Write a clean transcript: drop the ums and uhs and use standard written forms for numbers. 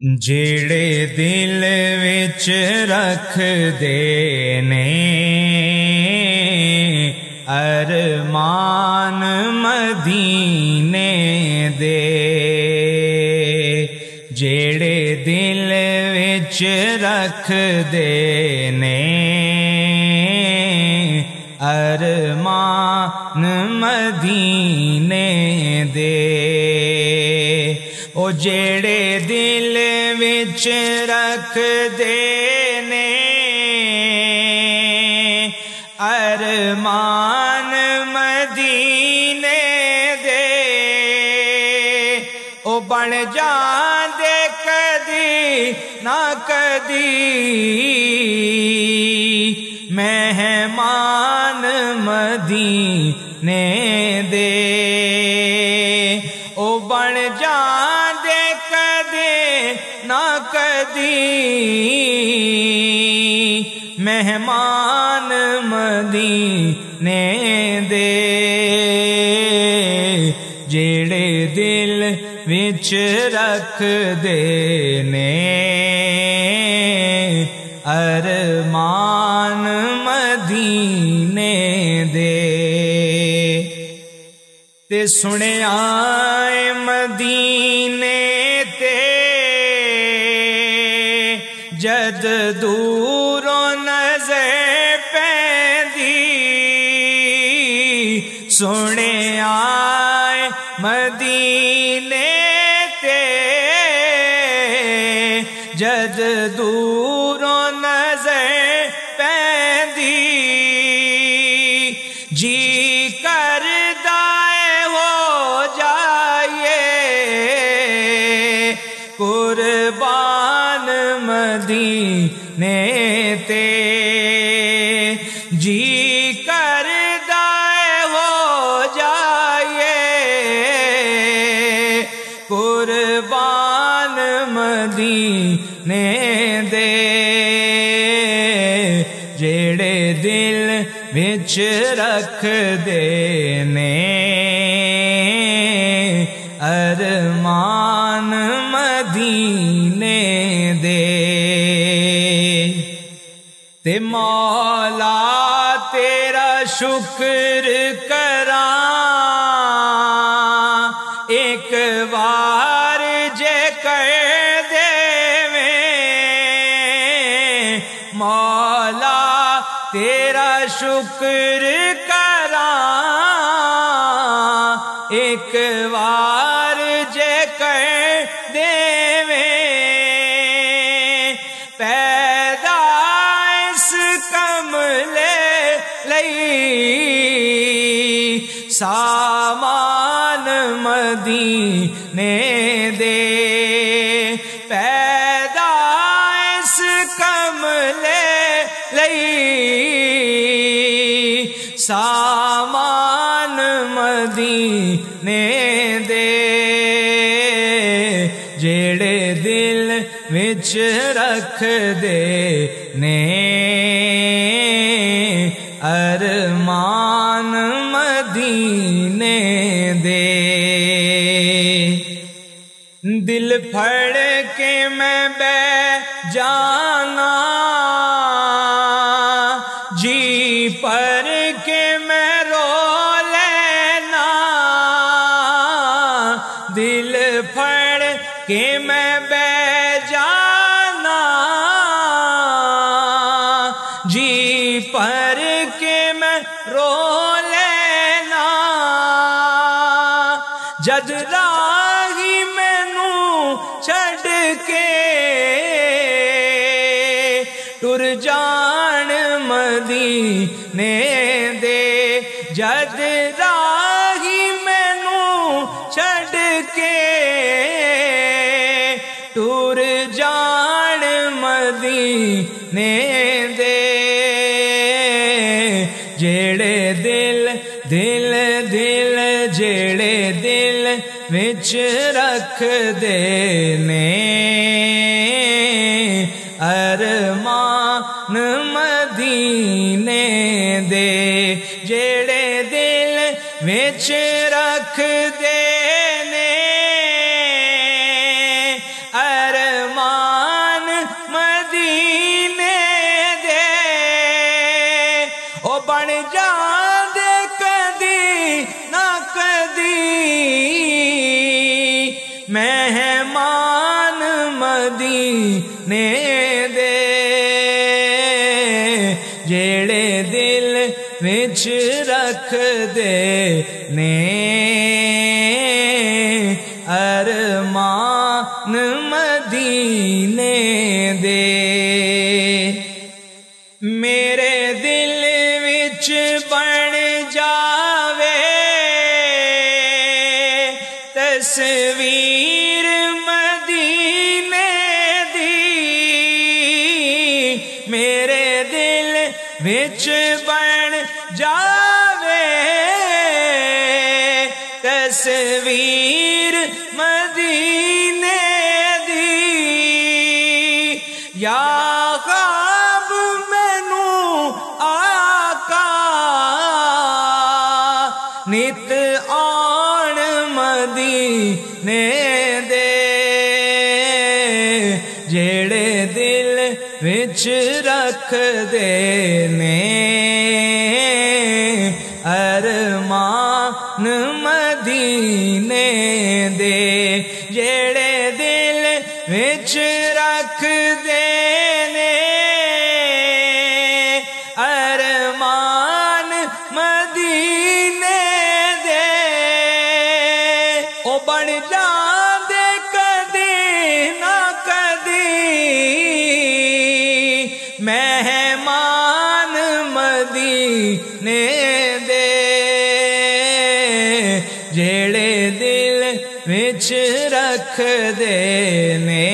جڑے دل وچ رکھ دے نے ارمان مدینے دے، جڑے دل وچ رکھ دے نے ارمان مدینے دے، او جڑے دل وچ رکھ دے نے ارمان مدینے دے، او بن جاندے کدی نہ کدی مہمان مدینے دے، او بن جاندے کدی نہ کدی مہمان مدینے دے، جڑے دل وچ رکھ دے نے ارمان مدینے دے۔ تے سنیا اے مدینے تے جد دوروں نظر پیندی، سنیا اے مدینے تے جد دوروں نظر پیندی، جی کردا اے ہو جائیے قربان مدینے تے، جی کردا اے ہو جائیے قربان مدینے دے، جڑے دل وچ رکھ دے نے ارمان مدینے دے، تے مولا تیرا شکر کراں ایک بار جے کر دیویں، مولا تیرا شکر کراں ایک بار جے کر دیویں، پیدا اس کملے لئی سامان مدینے دے، پیدا اس کملے لئی سامان مدینے دے، جڑے دل وچ رکھ دے نے ارمان مدینے دے، دل پھڑ کے میں بے جانا جی پر کے میں رو لینا، دل پھڑ کے میں بے جانا جی پر کے میں رو لینا، جد راہی مینوں چھڈ کے ٹر جان مدینے دے، جد راہی مینوں چھڈ کے ٹر جان مدینے دے، جڑے دل جڑے دل وچ رکھ دے نے ارمان مدینے دے، جڑے دل وچ رکھ دے نے ارمان مہمان مدینے دے جیڑے دل وچ رکھ دے نے ارمان مدینے دے میرے دل وچ بن جاوے تصویر مدینے دی میرے دل وچ بن جاوے تصویر مدینے دی یا خواب مینو آقا نت آن مدینے دے جیڑے دل وچ رکھ دے نے ارمان مدینے دے جیڑے دل وچ رکھ دے نے ارمان مدینے دے او بن جاندے کدی نہ کدی مہمان مدینے دے جیڑے دل وچ رکھ دے نے